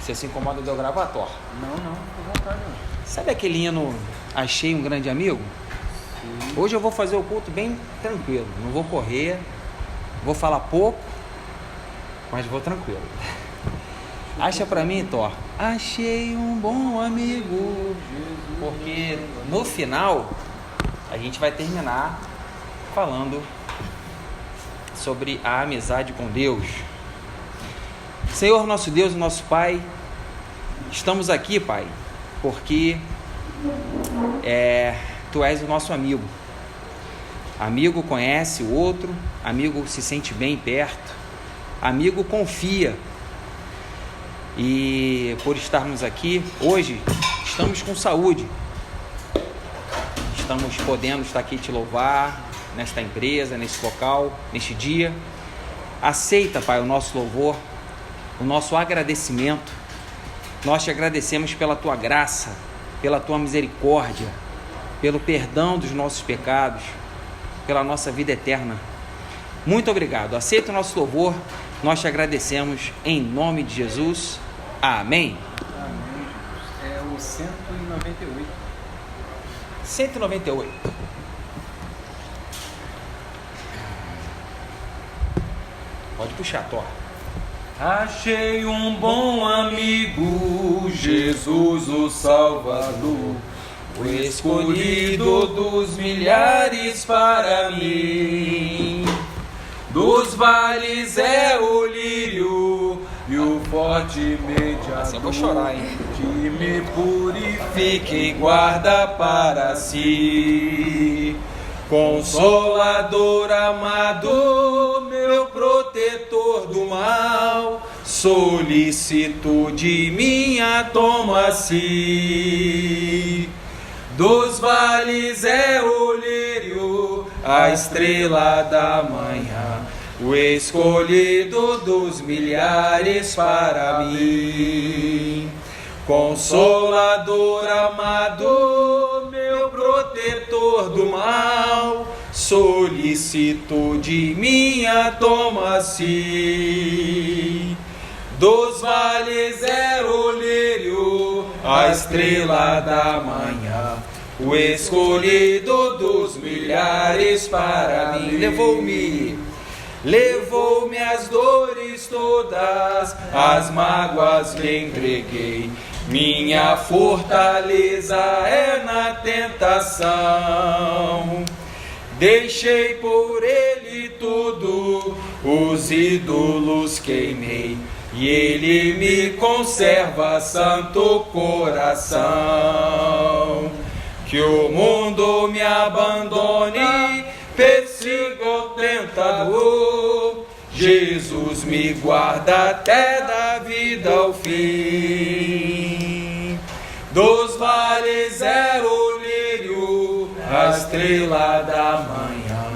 Você se incomoda de eu gravar, Thor? Não, fica à vontade. Sabe aquele hino Achei um Grande Amigo? Sim. Hoje eu vou fazer o culto bem tranquilo. Não vou correr, vou falar pouco, mas vou tranquilo. Acha pra mim, Thor? Achei um bom amigo. Porque no final a gente vai terminar falando sobre a amizade com Deus. Senhor nosso Deus e nosso Pai, estamos aqui, Pai, porque Tu és o nosso amigo. Amigo conhece o outro, amigo se sente bem perto, amigo confia. E por estarmos aqui hoje, estamos com saúde, estamos podendo estar aqui te louvar nesta empresa, nesse local, neste dia. Aceita, Pai, o nosso louvor, o nosso agradecimento. Nós te agradecemos pela tua graça, pela tua misericórdia, pelo perdão dos nossos pecados, pela nossa vida eterna. Muito obrigado. Aceita o nosso louvor. Nós te agradecemos em nome de Jesus. Amém. Amém. É o 198. 198. Pode puxar, Thor. Achei um bom amigo, Jesus o Salvador, o escolhido dos milhares para mim. Dos vales é o lírio e o forte mediador, Eu vou chorar, hein? que me purifica e guarda para si. Consolador amado, meu protetor do mal, solicitude minha toma-se. Dos vales é o lírio, a estrela da manhã, o escolhido dos milhares para mim. Consolador amado, meu protetor do mal, solicitude minha toma-se. Dos vales é o lírio, a estrela da manhã, o escolhido dos milhares para mim. Levou-me as dores todas, as mágoas lhe entreguei. Minha fortaleza é na tentação. Deixei por ele tudo, os ídolos queimei, e ele me conserva santo coração. Que o mundo me abandone, persiga o tentador, Jesus me guarda até da vida ao fim. Dos vales é o lírio, a estrela da manhã,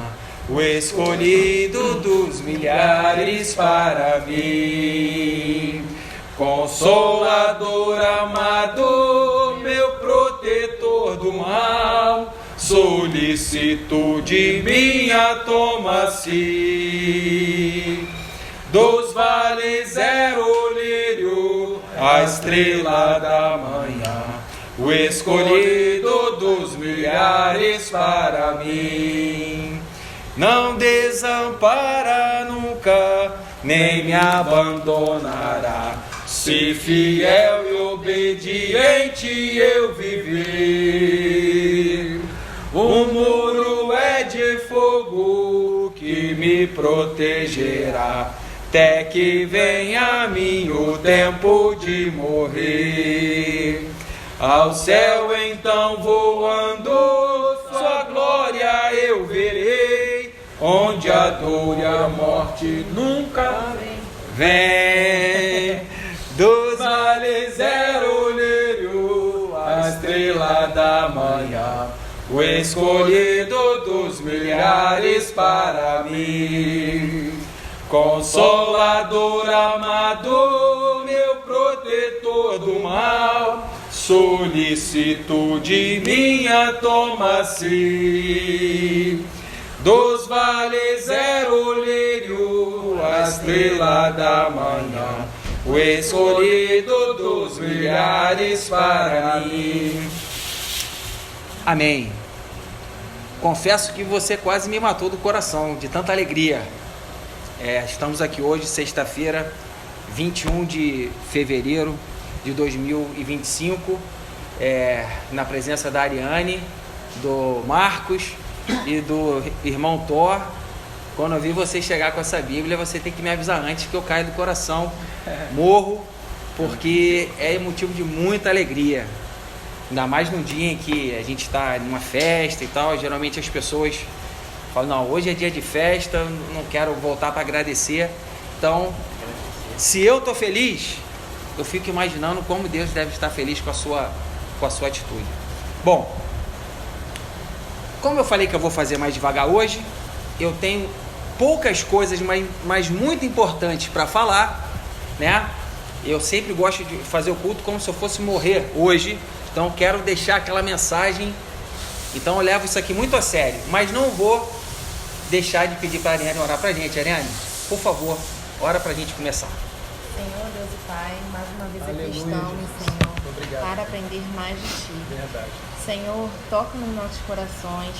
o escolhido dos milhares para mim. Consolador amado, meu protetor do mal, solicitude minha toma-se. Dos vales é o lírio, a estrela da manhã, o escolhido dos milhares para mim. Não desampara nunca, nem me abandonará, se fiel e obediente eu viver. O muro é de fogo que me protegerá, até que venha a mim o tempo de morrer. Ao céu então voando, sua glória eu verei, onde a dor e a morte nunca vem. Dos vales é o lírio, a estrela da manhã, o escolhido dos milhares para mim. Consolador amado, meu protetor do mal, solicitude minha toma-se. Dos vales é o lírio, a estrela da manhã, o escolhido dos milhares para mim. Amém. Confesso que você quase me matou do coração, de tanta alegria. Estamos aqui hoje, sexta-feira, 21 de fevereiro de 2025, na presença da Ariane, do Marcos e do irmão Thor. Quando eu vi você chegar com essa Bíblia, você tem que me avisar antes, que eu caio do coração, morro, porque é motivo de muita alegria. Ainda mais num dia em que a gente está numa festa e tal, geralmente as pessoas falam, não, hoje é dia de festa, não quero voltar para agradecer. Então, se eu estou feliz, eu fico imaginando como Deus deve estar feliz com a sua atitude. Bom, como eu falei que eu vou fazer mais devagar hoje, eu tenho poucas coisas, mas muito importantes para falar, né? Eu sempre gosto de fazer o culto como se eu fosse morrer hoje, então quero deixar aquela mensagem, então eu levo isso aqui muito a sério, mas não vou deixar de pedir para a Ariane orar para a gente. Ariane, por favor, ora para a gente começar. Senhor, Deus e Pai, mais uma vez Aleluia, aqui estamos, Jesus. Senhor, Obrigado. para aprender mais de Ti. Verdade. Senhor, toca nos nossos corações,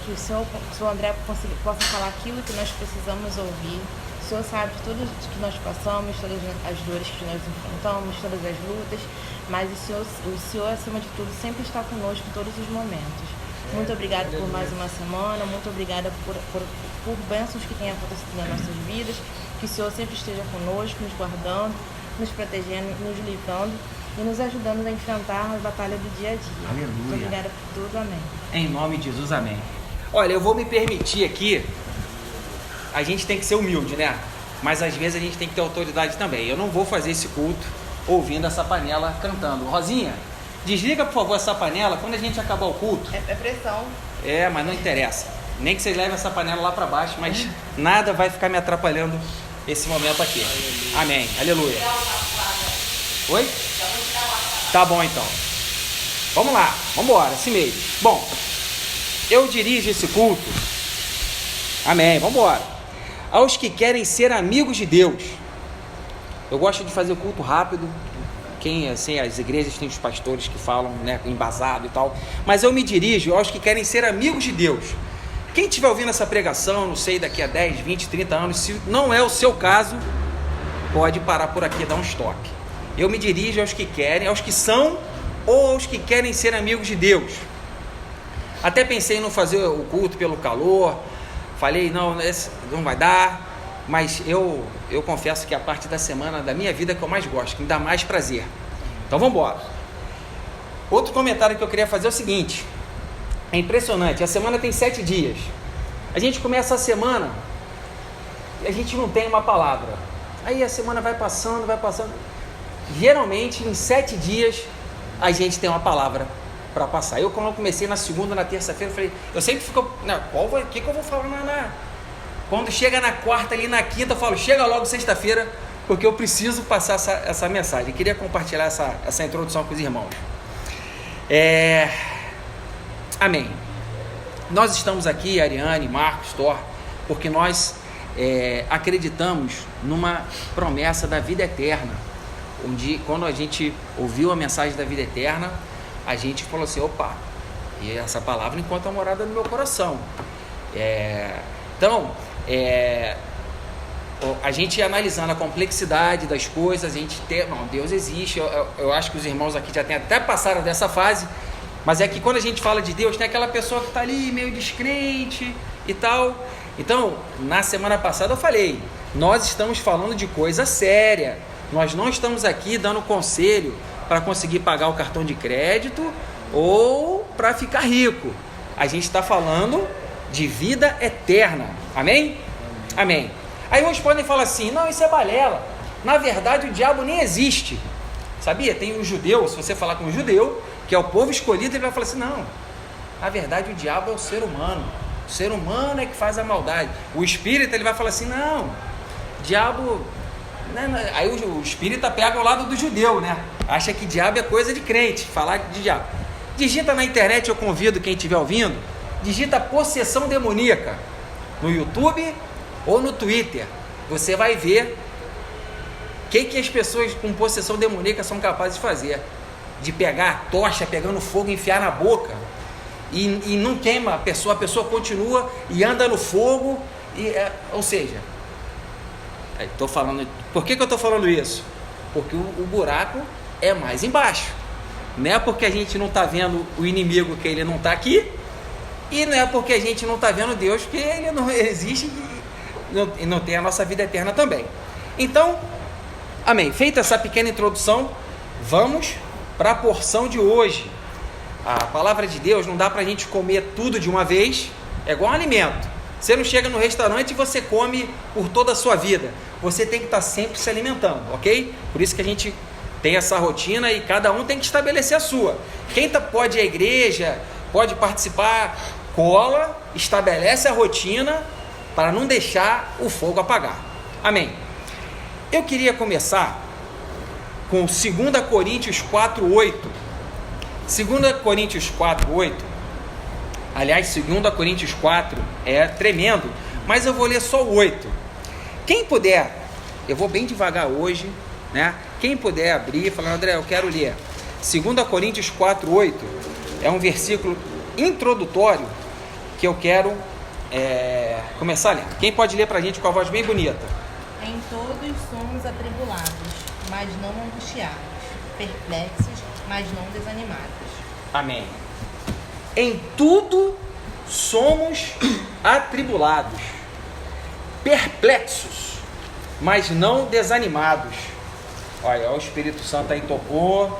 que o Senhor André possa falar aquilo que nós precisamos ouvir. O Senhor sabe de tudo que nós passamos, todas as dores que nós enfrentamos, todas as lutas, mas o Senhor, acima de tudo, sempre está conosco em todos os momentos. Muito obrigada por mais uma semana, muito obrigada por bênçãos que têm acontecido nas nossas vidas, que o Senhor sempre esteja conosco, nos guardando, nos protegendo, nos livrando e nos ajudando a enfrentar as batalhas do dia a dia. Aleluia. Muito obrigada por tudo, amém. Em nome de Jesus, amém. Olha, eu vou me permitir aqui, a gente tem que ser humilde, né? Mas às vezes a gente tem que ter autoridade também. Eu não vou fazer esse culto ouvindo essa panela cantando. Rosinha, desliga por favor essa panela quando a gente acabar o culto. É pressão. Mas não interessa. Nem que vocês levem essa panela lá para baixo, mas nada vai ficar me atrapalhando esse momento aqui. Amém. Aleluia. Oi? Tá bom então. Vamos lá, vamos embora, assim mesmo. Bom, eu dirijo esse culto. Amém, vamos embora. Aos que querem ser amigos de Deus. Eu gosto de fazer o culto rápido. As igrejas têm os pastores que falam, né, embasado e tal. Mas eu me dirijo aos que querem ser amigos de Deus. Quem estiver ouvindo essa pregação, não sei, daqui a 10, 20, 30 anos, se não é o seu caso, pode parar por aqui e dar um stop. Eu me dirijo aos que querem, aos que são ou aos que querem ser amigos de Deus. Até pensei em não fazer o culto pelo calor. Falei, não vai dar. Mas eu confesso que a parte da semana da minha vida que eu mais gosto, que me dá mais prazer. Então vamos embora. Outro comentário que eu queria fazer é o seguinte. É impressionante, a semana tem 7 dias. A gente começa a semana e a gente não tem uma palavra. Aí a semana vai passando. Geralmente em 7 dias a gente tem uma palavra para passar. Quando eu comecei na segunda, na terça-feira, eu falei, eu sempre fico, o que eu vou falar quando chega na quarta ali, na quinta, eu falo, chega logo sexta-feira, porque eu preciso passar essa mensagem. Eu queria compartilhar essa introdução com os irmãos. Amém. Nós estamos aqui, Ariane, Marcos, Thor, porque nós acreditamos numa promessa da vida eterna. Quando a gente ouviu a mensagem da vida eterna, a gente falou assim, opa, e essa palavra encontra a morada no meu coração. Então, a gente analisando a complexidade das coisas, Deus existe. Eu acho que os irmãos aqui já até passaram dessa fase, mas é que quando a gente fala de Deus, tem aquela pessoa que está ali meio descrente e tal. Então, na semana passada eu falei, nós estamos falando de coisa séria, nós não estamos aqui dando conselho para conseguir pagar o cartão de crédito ou para ficar rico. A gente está falando de vida eterna. Amém? Amém. Aí uns podem falar assim, não, isso é balela. Na verdade, o diabo nem existe. Sabia? Tem um judeu, se você falar com um judeu, que é o povo escolhido, ele vai falar assim, não, na verdade o diabo é o ser humano. O ser humano é que faz a maldade. O espírita, ele vai falar assim, não, diabo... Aí o espírita pega o lado do judeu, né? Acha que diabo é coisa de crente, falar de diabo. Digita na internet, eu convido quem estiver ouvindo, digita possessão demoníaca no YouTube ou no Twitter. Você vai ver que as pessoas com possessão demoníaca são capazes de fazer? De pegar a tocha, pegando fogo, enfiar na boca e não queima a pessoa continua e anda no fogo, ou seja, estou falando, por que eu estou falando isso? Porque o buraco é mais embaixo, não é porque a gente não está vendo o inimigo que ele não está aqui, e não é porque a gente não está vendo Deus que ele não existe e não tem a nossa vida eterna também. Então, amém, feita essa pequena introdução, vamos para a porção de hoje. A palavra de Deus não dá para a gente comer tudo de uma vez, é igual um alimento. Você não chega no restaurante e você come por toda a sua vida, você tem que estar sempre se alimentando, ok? Por isso que a gente tem essa rotina e cada um tem que estabelecer a sua. Quem pode ir à igreja, pode participar, cola, estabelece a rotina para não deixar o fogo apagar. Amém. Eu queria começar com 2 Coríntios 4:8. 2 Coríntios 4:8. Aliás, 2 Coríntios 4 é tremendo, mas eu vou ler só o 8. Quem puder, eu vou bem devagar hoje, né? Quem puder abrir, falar, André, eu quero ler. 2 Coríntios 4:8 é um versículo introdutório que eu quero começar a ler. Quem pode ler para a gente com a voz bem bonita? Em todos somos atribulados, mas não angustiados, perplexos, mas não desanimados. Amém. Em tudo somos atribulados, perplexos, mas não desanimados. Olha, o Espírito Santo aí tocou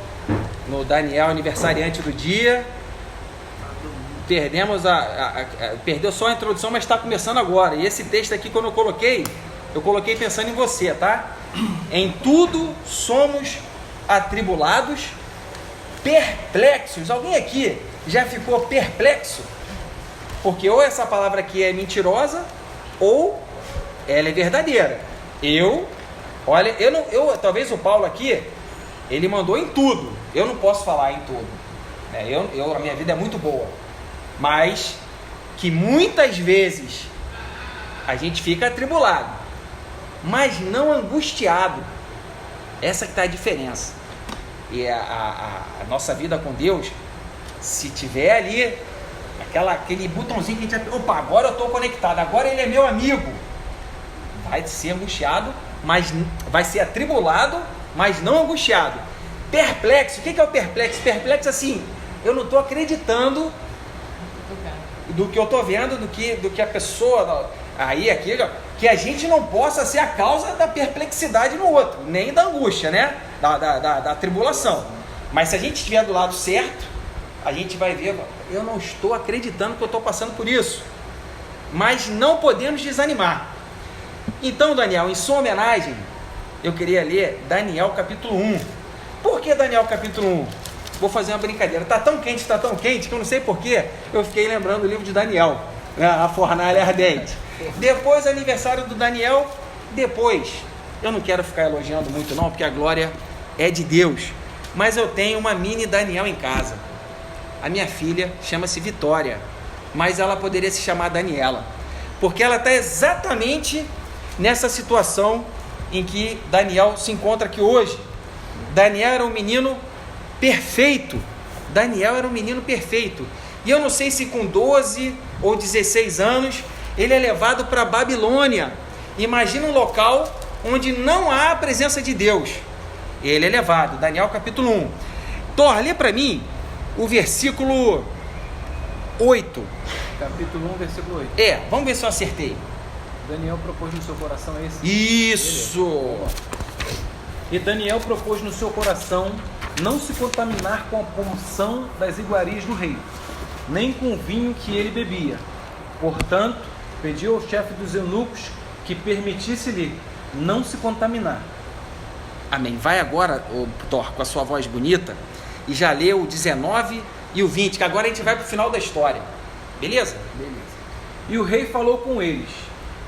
no Daniel, aniversariante do dia. Perdeu só a introdução, mas está começando agora. E esse texto aqui, quando eu coloquei pensando em você, tá? Em tudo somos atribulados, perplexos. Alguém aqui já ficou perplexo? Porque ou essa palavra aqui é mentirosa, ou ela é verdadeira. Talvez o Paulo aqui, ele mandou em tudo. Eu não posso falar em tudo. A minha vida é muito boa. Mas que muitas vezes a gente fica atribulado, mas não angustiado. Essa que está a diferença. E a nossa vida com Deus, se tiver ali aquele botãozinho que a gente... Opa, agora eu estou conectado, agora ele é meu amigo. Vai ser angustiado, mas vai ser atribulado, mas não angustiado. Perplexo, o que é o perplexo? Perplexo assim, eu não estou acreditando do que eu estou vendo, do que a pessoa aí, aquilo, que a gente não possa ser a causa da perplexidade no outro, nem da angústia, né? Da tribulação. Mas se a gente estiver do lado certo, a gente vai ver, eu não estou acreditando que eu estou passando por isso, mas não podemos desanimar. Então, Daniel, em sua homenagem, eu queria ler Daniel capítulo 1. Por que Daniel capítulo 1? Vou fazer uma brincadeira. Está tão quente que eu não sei porquê, eu fiquei lembrando o livro de Daniel, né? A fornalha ardente. Depois, aniversário do Daniel. Depois, eu não quero ficar elogiando muito não, porque a glória é de Deus, mas eu tenho uma mini Daniel em casa. A minha filha chama-se Vitória, mas ela poderia se chamar Daniela, porque ela está exatamente nessa situação em que Daniel se encontra aqui hoje. Daniel era um menino perfeito. E eu não sei se com 12 ou 16 anos ele é levado para a Babilônia. Imagina um local onde não há a presença de Deus. Ele é levado. Daniel capítulo 1. Thor, lê para mim o versículo 8. Capítulo 1, versículo 8. Vamos ver se eu acertei. Daniel propôs no seu coração esse. Isso! Beleza. E Daniel propôs no seu coração não se contaminar com a porção das iguarias do rei, nem com o vinho que ele bebia. Portanto, pediu ao chefe dos eunucos que permitisse-lhe não se contaminar. Amém. Vai agora, Thor, com a sua voz bonita, e já lê o 19 e o 20, que agora a gente vai para o final da história. Beleza? Beleza. E o rei falou com eles,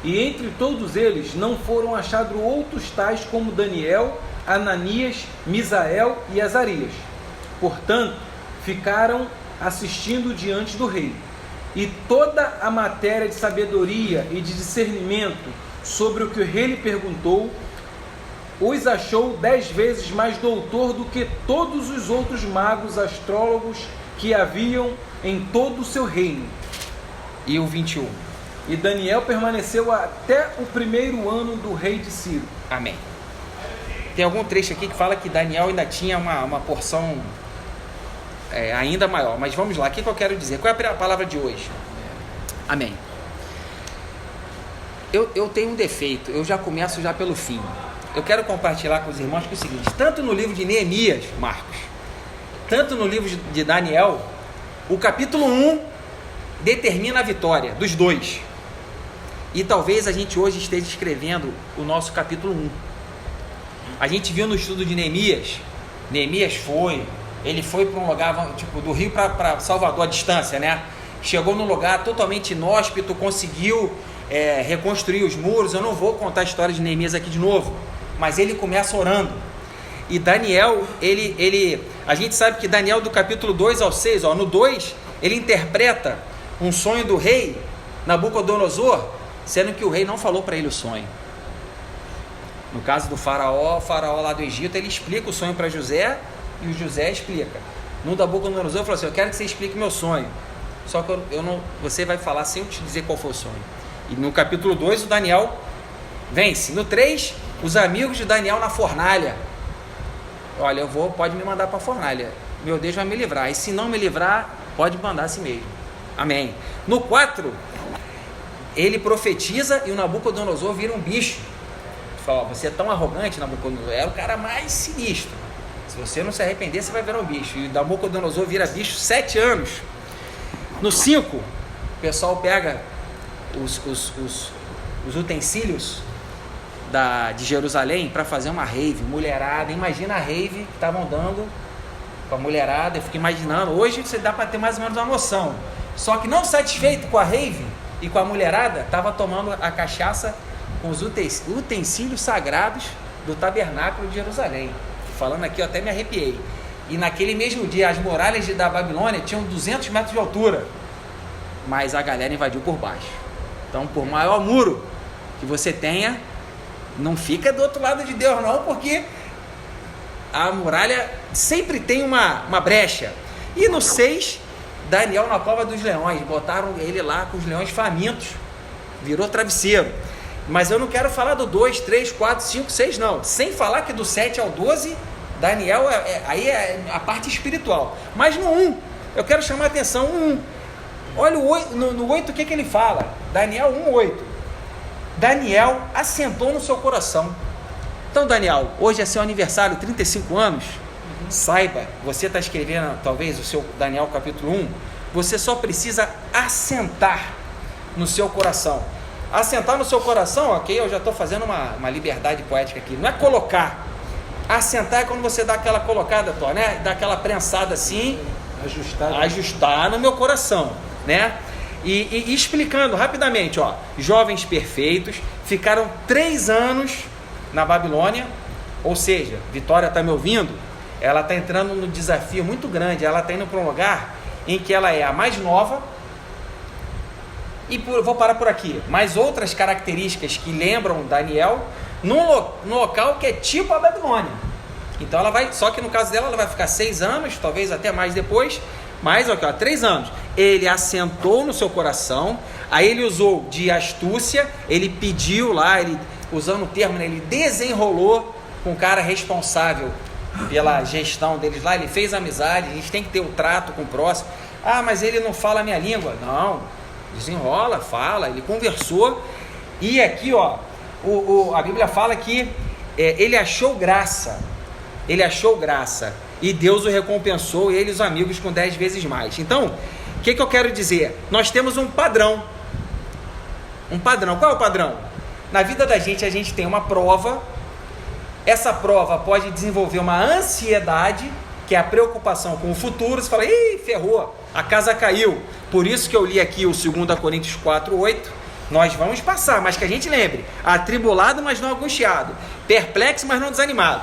e entre todos eles não foram achados outros tais como Daniel, Ananias, Misael e Azarias. Portanto, ficaram assistindo diante do rei. E toda a matéria de sabedoria e de discernimento sobre o que o rei lhe perguntou, os achou 10 vezes mais doutor do que todos os outros magos astrólogos que haviam em todo o seu reino. E o 21. E Daniel permaneceu até o primeiro ano do rei de Ciro. Amém. Tem algum trecho aqui que fala que Daniel ainda tinha uma porção ainda maior. Mas vamos lá, o que eu quero dizer? Qual é a palavra de hoje? Amém. Eu tenho um defeito, eu já começo já pelo fim. Eu quero compartilhar com os irmãos que é o seguinte: tanto no livro de Neemias, Marcos, tanto no livro de Daniel, o capítulo 1 determina a vitória dos dois. E talvez a gente hoje esteja escrevendo o nosso capítulo 1. A gente viu no estudo de Neemias ele foi para um lugar, tipo, do Rio para Salvador, à distância, né? Chegou num lugar totalmente inóspito, conseguiu reconstruir os muros. Eu não vou contar a história de Neemias aqui de novo, mas ele começa orando. E Daniel, a gente sabe que Daniel, do capítulo 2 ao 6, no 2, ele interpreta um sonho do rei Nabucodonosor, sendo que o rei não falou para ele o sonho. No caso do faraó lá do Egito, ele explica o sonho para José, e o José explica. No Nabucodonosor, falou assim: eu quero que você explique meu sonho, só que você vai falar sem eu te dizer qual foi o sonho. E no capítulo 2, o Daniel vence. No 3, os amigos de Daniel na fornalha: olha, pode me mandar para a fornalha, meu Deus vai me livrar, e se não me livrar, pode mandar a si mesmo. Amém. No 4, ele profetiza e o Nabucodonosor vira um bicho. Fala: você é tão arrogante, Nabucodonosor, era o cara mais sinistro, se você não se arrepender, você vai virar um bicho. E o Nabucodonosor vira bicho 7 anos. No 5, o pessoal pega os utensílios de Jerusalém para fazer uma rave, mulherada. Imagina a rave que estavam dando com a mulherada. Eu fico imaginando, hoje você dá para ter mais ou menos uma noção. Só que não satisfeito com a rave e com a mulherada, estava tomando a cachaça com os utensílios sagrados do tabernáculo de Jerusalém. Falando aqui, eu até me arrepiei. E naquele mesmo dia, as muralhas da Babilônia tinham 200 metros de altura, mas a galera invadiu por baixo. Então, por maior muro que você tenha, não fica do outro lado de Deus não, porque a muralha sempre tem uma brecha. E no 6, Daniel na cova dos leões, botaram ele lá com os leões famintos, virou travesseiro. Mas eu não quero falar do 2, 3, 4, 5, 6 não, sem falar que do 7 ao 12, Daniel aí é a parte espiritual. Mas no 1, eu quero chamar a atenção, 1, olha no 8 o que ele fala, Daniel 1, 8, Daniel assentou no seu coração. Então, Daniel, hoje é seu aniversário, 35 anos, saiba, você está escrevendo talvez o seu Daniel capítulo 1, você só precisa assentar no seu coração. Assentar no seu coração, ok, eu já estou fazendo uma liberdade poética aqui, não é colocar. Assentar é quando você dá aquela colocada, né? Dá aquela prensada assim, ajustar no meu coração, né? E explicando rapidamente, jovens perfeitos ficaram 3 anos na Babilônia, ou seja, Vitória está me ouvindo, ela está entrando num desafio muito grande, ela está indo para um lugar em que ela é a mais nova. E vou parar por aqui, mas outras características que lembram Daniel, num local que é tipo a Babilônia. Então ela vai, só que no caso dela ela vai ficar 6 anos, talvez até mais depois, mas 3 anos. Ele assentou no seu coração, aí ele usou de astúcia, ele pediu lá, ele, usando o termo, ele desenrolou com o cara responsável pela gestão deles lá, ele fez amizade, a gente tem que ter um trato com o próximo. Ah, mas ele não fala a minha língua. Não, desenrola, fala, ele conversou. E aqui, a Bíblia fala que ele achou graça, e Deus o recompensou, ele e os amigos com 10 vezes mais. Então, o que eu quero dizer? Nós temos um padrão. Qual é o padrão? Na vida da gente, a gente tem uma prova. Essa prova pode desenvolver uma ansiedade, que é a preocupação com o futuro. Você fala: ih, ferrou, a casa caiu. Por isso que eu li aqui o 2 Coríntios 4:8. Nós vamos passar, mas que a gente lembre: atribulado, mas não angustiado, perplexo, mas não desanimado.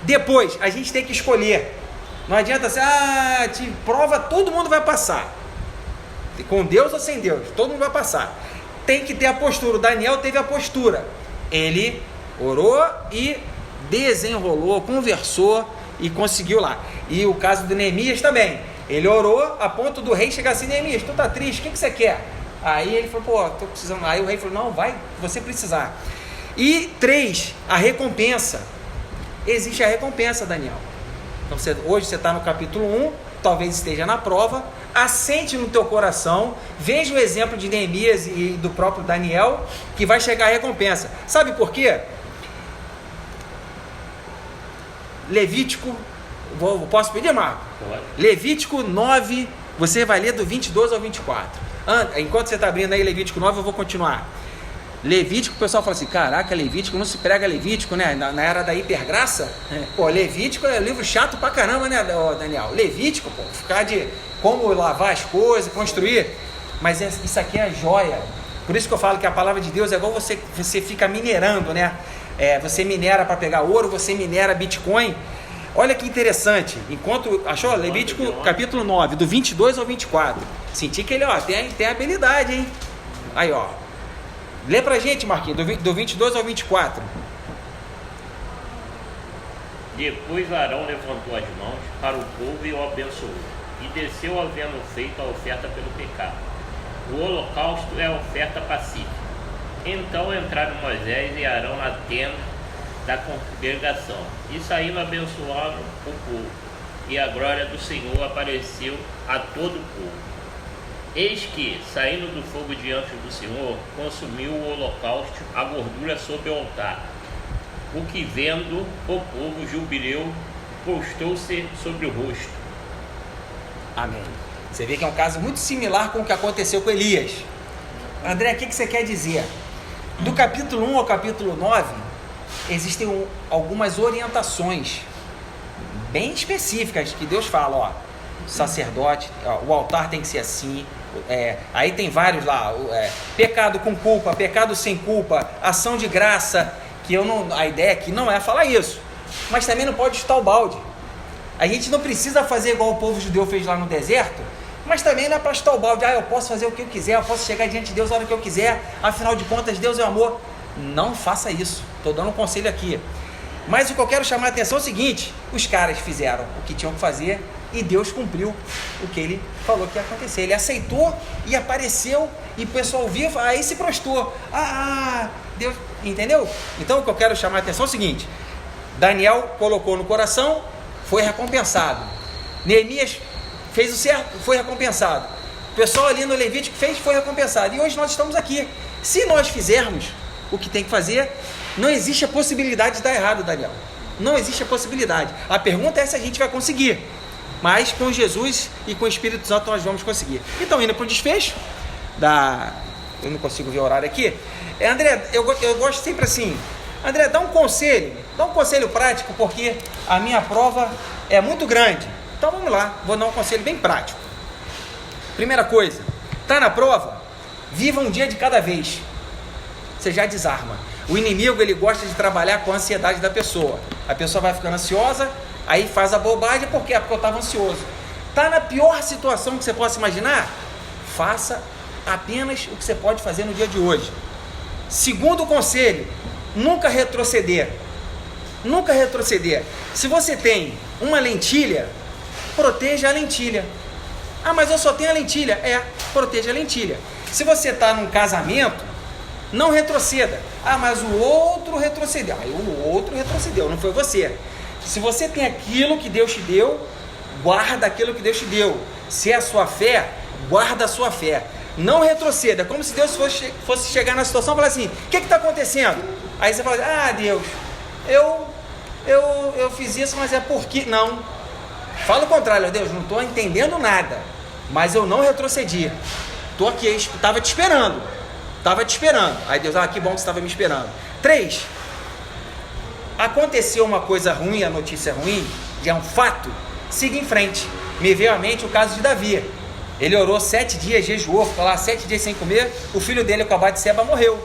Depois, a gente tem que escolher. Não adianta assim, prova, todo mundo vai passar. Com Deus ou sem Deus, todo mundo vai passar. Tem que ter a postura. O Daniel teve a postura. Ele orou e desenrolou, conversou e conseguiu lá. E o caso do Neemias também. Ele orou a ponto do rei chegar assim: Neemias, tu tá triste, o que você quer? Aí ele falou: pô, tô precisando. Aí o rei falou: não, vai, você precisar. E 3, a recompensa. Existe a recompensa, Daniel. Então hoje você está no capítulo 1, talvez esteja na prova. Assente no teu coração, veja o exemplo de Neemias e do próprio Daniel, que vai chegar a recompensa. Sabe por quê? Levítico, posso pedir, Marco? Pode. Levítico 9, você vai ler do 22 ao 24. Enquanto você está abrindo aí Levítico 9, eu vou continuar. Levítico, o pessoal fala assim: caraca, Levítico, não se prega Levítico, né? Na era da hipergraça. Pô, Levítico é um livro chato pra caramba, né, Daniel? Levítico, pô, ficar de como lavar as coisas, construir. Mas isso aqui é joia. Por isso que eu falo que a palavra de Deus é igual você fica minerando, né? Você minera para pegar ouro, você minera Bitcoin. Olha que interessante. Achou? Levítico capítulo 9, do 22 ao 24. Senti que ele, ó, tem habilidade, hein? Aí, ó. Lê pra gente, Marquinhos, do 22 ao 24. Depois Arão levantou as mãos para o povo e o abençoou, e desceu havendo feito a oferta pelo pecado. O holocausto é a oferta pacífica. Então entraram Moisés e Arão na tenda da congregação, e saindo abençoaram o povo, e a glória do Senhor apareceu a todo o povo. Eis que, saindo do fogo diante do Senhor, consumiu o holocausto, a gordura sobre o altar. O que vendo o povo jubileu, postou-se sobre o rosto. Amém. Você vê que é um caso muito similar com o que aconteceu com Elias. André, o que você quer dizer? Do capítulo 1 ao capítulo 9, existem algumas orientações bem específicas que Deus fala, ó, sacerdote, ó, o altar tem que ser assim. Aí tem vários lá, pecado com culpa, pecado sem culpa, ação de graça, que a ideia aqui não é falar isso, mas também não pode chutar o balde. A gente não precisa fazer igual o povo judeu fez lá no deserto, mas também não é para chutar o balde. Eu posso fazer o que eu quiser, eu posso chegar diante de Deus a hora que eu quiser, afinal de contas Deus é o amor. Não faça isso, estou dando um conselho aqui. Mas o que eu quero chamar a atenção é o seguinte: os caras fizeram o que tinham que fazer e Deus cumpriu o que ele falou que ia acontecer. Ele aceitou e apareceu, e o pessoal viu, aí se prostrou. Deus, entendeu? Então o que eu quero chamar a atenção é o seguinte: Daniel colocou no coração, foi recompensado. Neemias fez o certo, foi recompensado. O pessoal ali no Levítico fez, foi recompensado. E hoje nós estamos aqui. Se nós fizermos o que tem que fazer, não existe a possibilidade de dar errado, Daniel. Não existe a possibilidade. A pergunta é se a gente vai conseguir. Mas com Jesus e com o Espírito Santo nós vamos conseguir. Então, indo para o desfecho eu não consigo ver o horário aqui. André, eu gosto sempre assim. André, dá um conselho prático, porque a minha prova é muito grande. Então vamos lá, vou dar um conselho bem prático. Primeira coisa, tá na prova? Viva um dia de cada vez. Você já desarma. O inimigo, ele gosta de trabalhar com a ansiedade da pessoa. A pessoa vai ficando ansiosa, aí faz a bobagem. Por quê? Porque eu estava ansioso. Está na pior situação que você possa imaginar? Faça apenas o que você pode fazer no dia de hoje. Segundo conselho, nunca retroceder. Nunca retroceder. Se você tem uma lentilha, proteja a lentilha. Mas eu só tenho a lentilha. Proteja a lentilha. Se você está num casamento, não retroceda. Mas o outro retrocedeu. O outro retrocedeu, não foi você. Se você tem aquilo que Deus te deu, guarda aquilo que Deus te deu. Se é a sua fé, guarda a sua fé. Não retroceda. Como se Deus fosse chegar na situação e falar assim: o que está acontecendo? Aí você fala: Deus, eu fiz isso, mas é porque... Não. Fala o contrário: Deus, não estou entendendo nada, mas eu não retrocedi. Estou aqui, estava te esperando. Aí Deus: que bom que você estava me esperando. 3. Aconteceu uma coisa ruim, a notícia ruim, já é um fato, siga em frente. Me veio à mente o caso de Davi. Ele orou 7 dias, jejuou, ficou lá 7 dias sem comer. O filho dele, com a Batseba, morreu.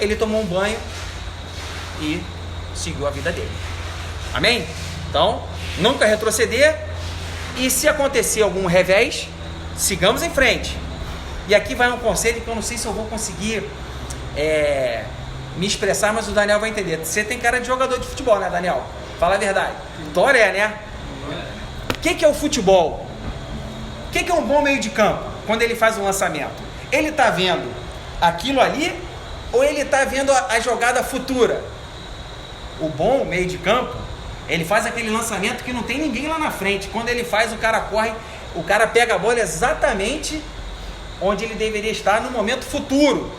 Ele tomou um banho e seguiu a vida dele. Amém? Então, nunca retroceder. E se acontecer algum revés, sigamos em frente. E aqui vai um conselho que eu não sei se eu vou conseguir me expressar, mas o Daniel vai entender. Você tem cara de jogador de futebol, né, Daniel? Fala a verdade. Thor é, né? O que é o futebol? O que é um bom meio de campo? Quando ele faz um lançamento, ele está vendo aquilo ali ou ele está vendo a jogada futura? O bom meio de campo, ele faz aquele lançamento que não tem ninguém lá na frente. Quando ele faz, o cara corre, o cara pega a bola exatamente onde ele deveria estar no momento futuro.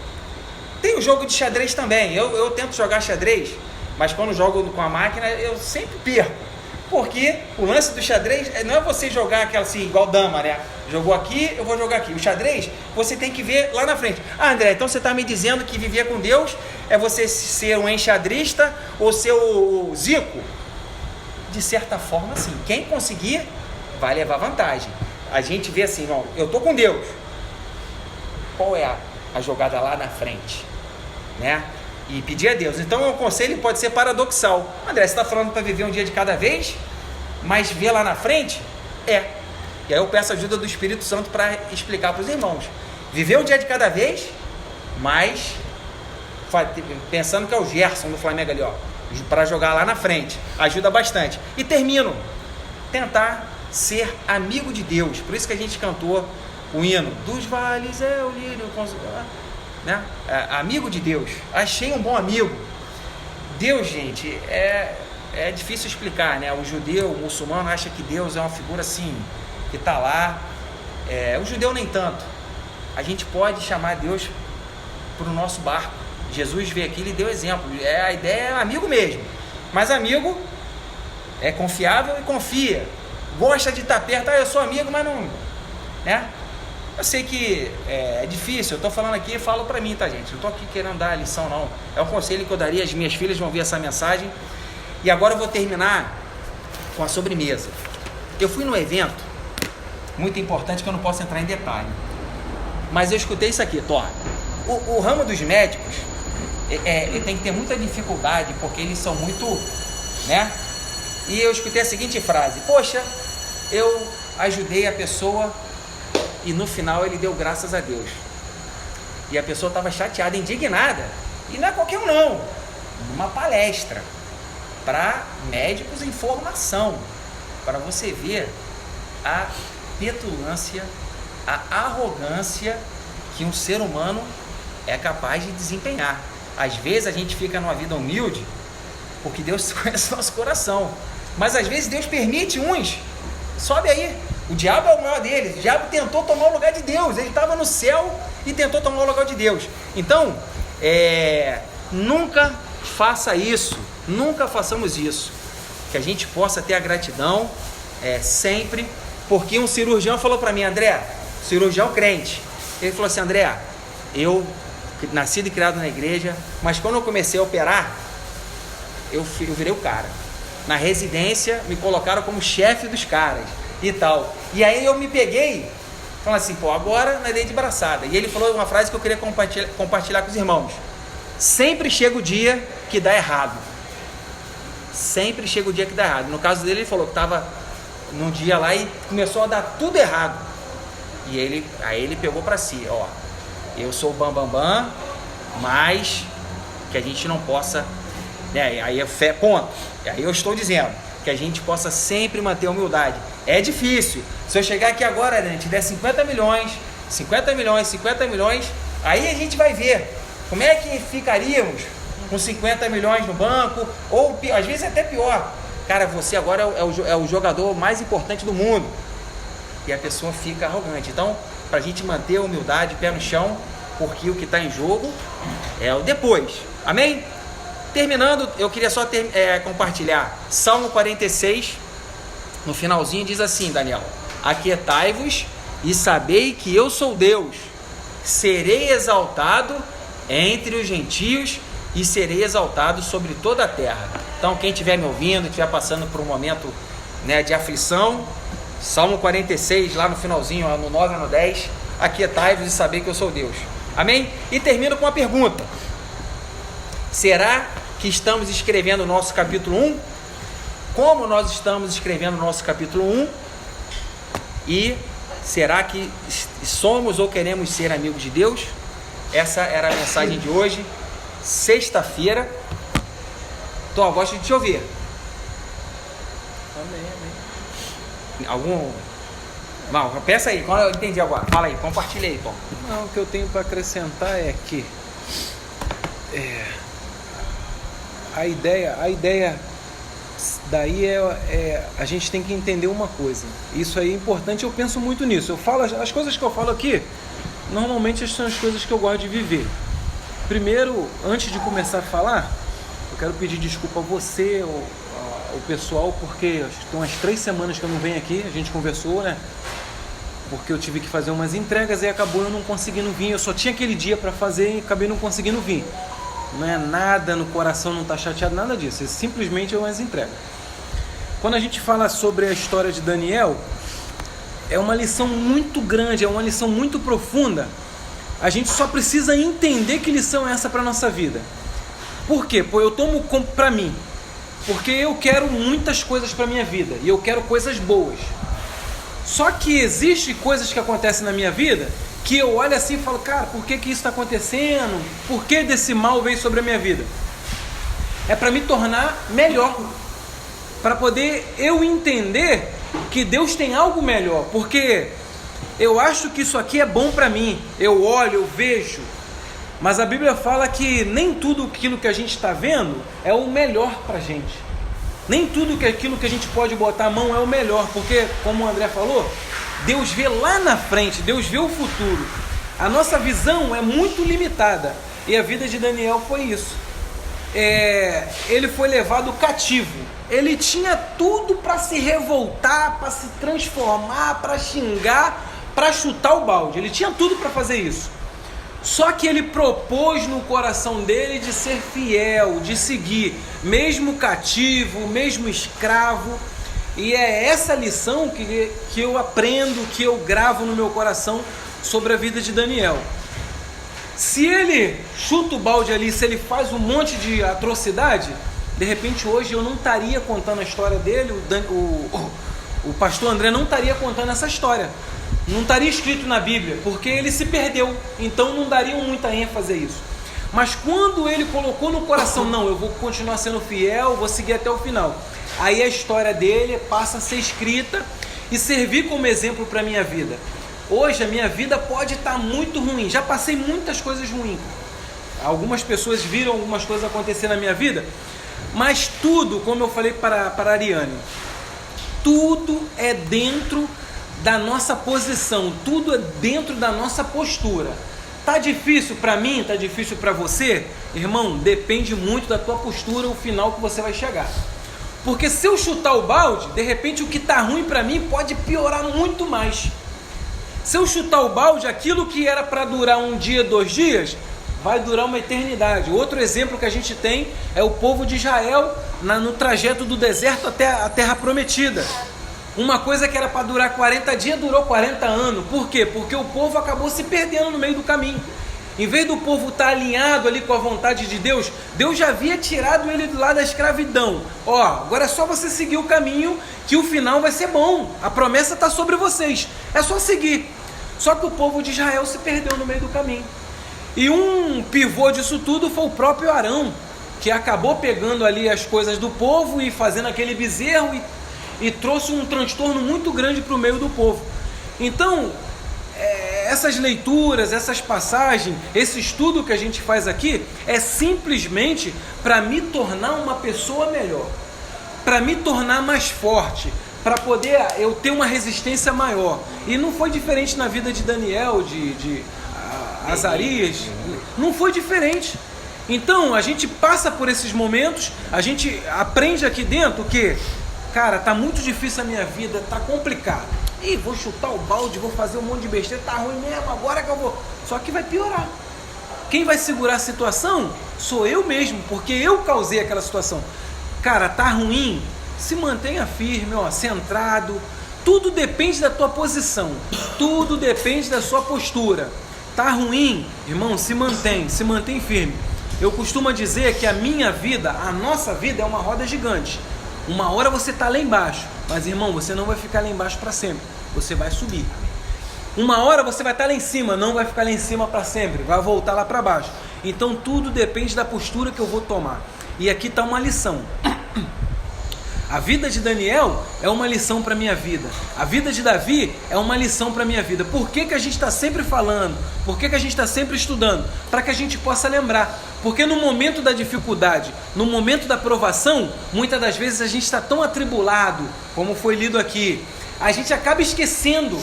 Tem o jogo de xadrez também. Eu tento jogar xadrez, mas quando jogo com a máquina, eu sempre perco. Porque o lance do xadrez não é você jogar aquela assim, igual dama, né? Jogou aqui, eu vou jogar aqui. O xadrez, você tem que ver lá na frente. Ah, André, então você está me dizendo que viver com Deus é você ser um enxadrista ou ser o Zico? De certa forma, sim. Quem conseguir vai levar vantagem. A gente vê assim, não, eu tô com Deus. Qual é a jogada lá na frente? Né? E pedir a Deus. Então o conselho pode ser paradoxal. André, você está falando para viver um dia de cada vez, mas ver lá na frente? É. E aí eu peço a ajuda do Espírito Santo para explicar para os irmãos. Viver um dia de cada vez, mas pensando que é o Gerson do Flamengo ali, ó, para jogar lá na frente. Ajuda bastante. E termino. Tentar ser amigo de Deus. Por isso que a gente cantou o hino. Dos vales é o lírio, né? Amigo de Deus. Achei um bom amigo. Deus, gente, é difícil explicar, né? O judeu, o muçulmano acha que Deus é uma figura assim, que está lá. O judeu nem tanto. A gente pode chamar Deus para o nosso barco. Jesus veio aqui e lhe deu exemplo. A ideia é amigo mesmo. Mas amigo é confiável e confia. Gosta de estar perto. Eu sou amigo, mas não... né? Eu sei que é difícil. Eu estou falando aqui e falo para mim, tá, gente? Não estou aqui querendo dar lição, não. É um conselho que eu daria. As minhas filhas vão ouvir essa mensagem. E agora eu vou terminar com a sobremesa. Eu fui num evento muito importante que eu não posso entrar em detalhe. Mas eu escutei isso aqui, Thor. O ramo dos médicos tem que ter muita dificuldade, porque eles são muito, né? E eu escutei a seguinte frase: poxa, eu ajudei a pessoa e no final ele deu graças a Deus. E a pessoa estava chateada, indignada. E não é qualquer um, não. Uma palestra para médicos em formação, para você ver a petulância, a arrogância que um ser humano é capaz de desempenhar. Às vezes a gente fica numa vida humilde porque Deus conhece o nosso coração, mas às vezes Deus permite uns. Sobe aí, o diabo é o maior deles. O diabo tentou tomar o lugar de Deus. Ele estava no céu e tentou tomar o lugar de Deus. Então, nunca faça isso, nunca façamos isso. Que a gente possa ter a gratidão sempre. Porque um cirurgião falou para mim, André, cirurgião crente, ele falou assim: André, eu nascido e criado na igreja, mas quando eu comecei a operar, eu virei o cara. Na residência, me colocaram como chefe dos caras e tal. E aí eu me peguei, falando assim, pô, agora nadei de braçada. E ele falou uma frase que eu queria compartilhar com os irmãos: sempre chega o dia que dá errado. Sempre chega o dia que dá errado. No caso dele, ele falou que estava num dia lá e começou a dar tudo errado. E aí ele pegou para si, ó, eu sou o bambambam, mas que a gente não possa, né? Aí é fé, ponto. Aí eu estou dizendo que a gente possa sempre manter a humildade. É difícil. Se eu chegar aqui agora, né, te der 50 milhões, aí a gente vai ver como é que ficaríamos com 50 milhões no banco, ou às vezes até pior. Cara, você agora é o jogador mais importante do mundo. E a pessoa fica arrogante. Então, para a gente manter a humildade, pé no chão, porque o que está em jogo é o depois. Amém? Terminando, eu queria só compartilhar Salmo 46, no finalzinho diz assim, Daniel: aquietai-vos e sabei que eu sou Deus, serei exaltado entre os gentios e serei exaltado sobre toda a terra. Então, quem estiver me ouvindo, estiver passando por um momento, né, de aflição, Salmo 46, lá no finalzinho, no 9 e no 10, aquietai-vos e sabei que eu sou Deus. Amém? E termino com uma pergunta: será que estamos escrevendo o nosso capítulo 1? Como nós estamos escrevendo o nosso capítulo 1? E será que somos ou queremos ser amigos de Deus? Essa era a mensagem de hoje. sexta-feira. Tom, gosto de te ouvir. Amém. Algum... Não, pensa aí, eu entendi agora. Fala aí, compartilha aí, Tom. Não, o que eu tenho para acrescentar é que a ideia daí é a gente tem que entender uma coisa. Isso aí é importante, eu penso muito nisso. Eu falo as coisas que eu falo aqui, normalmente são as coisas que eu gosto de viver. Primeiro, antes de começar a falar, eu quero pedir desculpa a você, o pessoal, porque acho que tem umas 3 semanas que eu não venho aqui, a gente conversou, né? Porque eu tive que fazer umas entregas e acabou eu não conseguindo vir. Eu só tinha aquele dia para fazer e acabei não conseguindo vir. Não é nada no coração, não está chateado, nada disso. É simplesmente umas entregas. Quando a gente fala sobre a história de Daniel, é uma lição muito grande, é uma lição muito profunda. A gente só precisa entender que lição é essa para a nossa vida. Por quê? Pô, eu tomo como para mim. Porque eu quero muitas coisas para minha vida e eu quero coisas boas. Só que existem coisas que acontecem na minha vida que eu olho assim e falo, cara, por que isso está acontecendo? Por que desse mal veio sobre a minha vida? É para me tornar melhor, para poder eu entender que Deus tem algo melhor, porque eu acho que isso aqui é bom para mim, eu olho, eu vejo, mas a Bíblia fala que nem tudo aquilo que a gente está vendo é o melhor para a gente. Nem tudo que aquilo que a gente pode botar a mão é o melhor, porque, como o André falou, Deus vê lá na frente, Deus vê o futuro. A nossa visão é muito limitada, e a vida de Daniel foi isso. Ele foi levado cativo, ele tinha tudo para se revoltar, para se transformar, para xingar, para chutar o balde, ele tinha tudo para fazer isso. Só que ele propôs no coração dele de ser fiel, de seguir, mesmo cativo, mesmo escravo. E é essa lição que eu aprendo, que eu gravo no meu coração sobre a vida de Daniel. Se ele chuta o balde ali, se ele faz um monte de atrocidade, de repente hoje eu não estaria contando a história dele, o pastor André não estaria contando essa história. Não estaria escrito na Bíblia, porque ele se perdeu, então não dariam muita ênfase a isso. Mas quando ele colocou no coração, não, eu vou continuar sendo fiel, vou seguir até o final, aí a história dele passa a ser escrita e servir como exemplo para a minha vida. Hoje a minha vida pode estar muito ruim, já passei muitas coisas ruins. Algumas pessoas viram algumas coisas acontecer na minha vida, mas tudo, como eu falei para a Ariane, tudo é dentro da nossa posição, tudo é dentro da nossa postura. Tá difícil para mim, tá difícil para você? Irmão, depende muito da tua postura o final que você vai chegar. Porque se eu chutar o balde, de repente o que tá ruim para mim pode piorar muito mais. Se eu chutar o balde, aquilo que era para durar um dia, 2 dias, vai durar uma eternidade. Outro exemplo que a gente tem é o povo de Israel no trajeto do deserto até a terra prometida. Uma coisa que era para durar 40 dias, durou 40 anos. Por quê? Porque o povo acabou se perdendo no meio do caminho. Em vez do povo estar alinhado ali com a vontade de Deus, Deus já havia tirado ele lá da escravidão. Ó, agora é só você seguir o caminho que o final vai ser bom. A promessa está sobre vocês. É só seguir. Só que o povo de Israel se perdeu no meio do caminho. E um pivô disso tudo foi o próprio Arão, que acabou pegando ali as coisas do povo e fazendo aquele bezerro e trouxe um transtorno muito grande para o meio do povo. Então, essas leituras, essas passagens, esse estudo que a gente faz aqui é simplesmente para me tornar uma pessoa melhor, para me tornar mais forte, para poder eu ter uma resistência maior. E não foi diferente na vida de Daniel, de Azarias, não foi diferente. Então, a gente passa por esses momentos, a gente aprende aqui dentro que, cara, tá muito difícil a minha vida, tá complicado. Ih, vou chutar o balde, vou fazer um monte de besteira, tá ruim mesmo, agora que eu vou. Só que vai piorar. Quem vai segurar a situação sou eu mesmo, porque eu causei aquela situação. Cara, tá ruim, se mantenha firme, ó, centrado. Tudo depende da tua posição, tudo depende da sua postura. Tá ruim, irmão, se mantém firme. Eu costumo dizer que a minha vida, a nossa vida é uma roda gigante. Uma hora você está lá embaixo, mas irmão, você não vai ficar lá embaixo para sempre, você vai subir. Uma hora você vai estar lá em cima, não vai ficar lá em cima para sempre, vai voltar lá para baixo. Então tudo depende da postura que eu vou tomar. E aqui está uma lição. A vida de Daniel é uma lição para a minha vida. A vida de Davi é uma lição para a minha vida. Por que a gente está sempre falando? Por que a gente está sempre estudando? Para que a gente possa lembrar. Porque no momento da dificuldade, no momento da provação, muitas das vezes a gente está tão atribulado, como foi lido aqui, a gente acaba esquecendo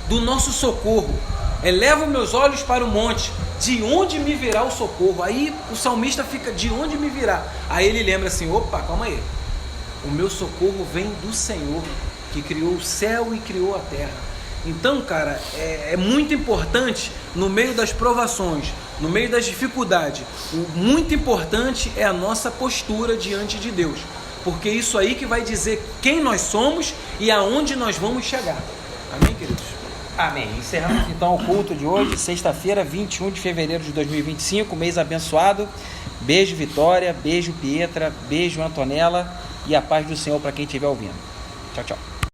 do nosso socorro. Elevo meus olhos para o monte, de onde me virá o socorro? Aí o salmista fica, de onde me virá? Aí ele lembra assim, opa, calma aí. O meu socorro vem do Senhor, que criou o céu e criou a terra. Então, cara, é muito importante, no meio das provações, no meio das dificuldades, o muito importante é a nossa postura diante de Deus. Porque isso aí que vai dizer quem nós somos e aonde nós vamos chegar. Amém, queridos? Amém. Encerramos então o culto de hoje, sexta-feira, 21 de fevereiro de 2025, mês abençoado. Beijo, Vitória. Beijo, Pietra. Beijo, Antonella. E a paz do Senhor para quem estiver ouvindo. Tchau, tchau.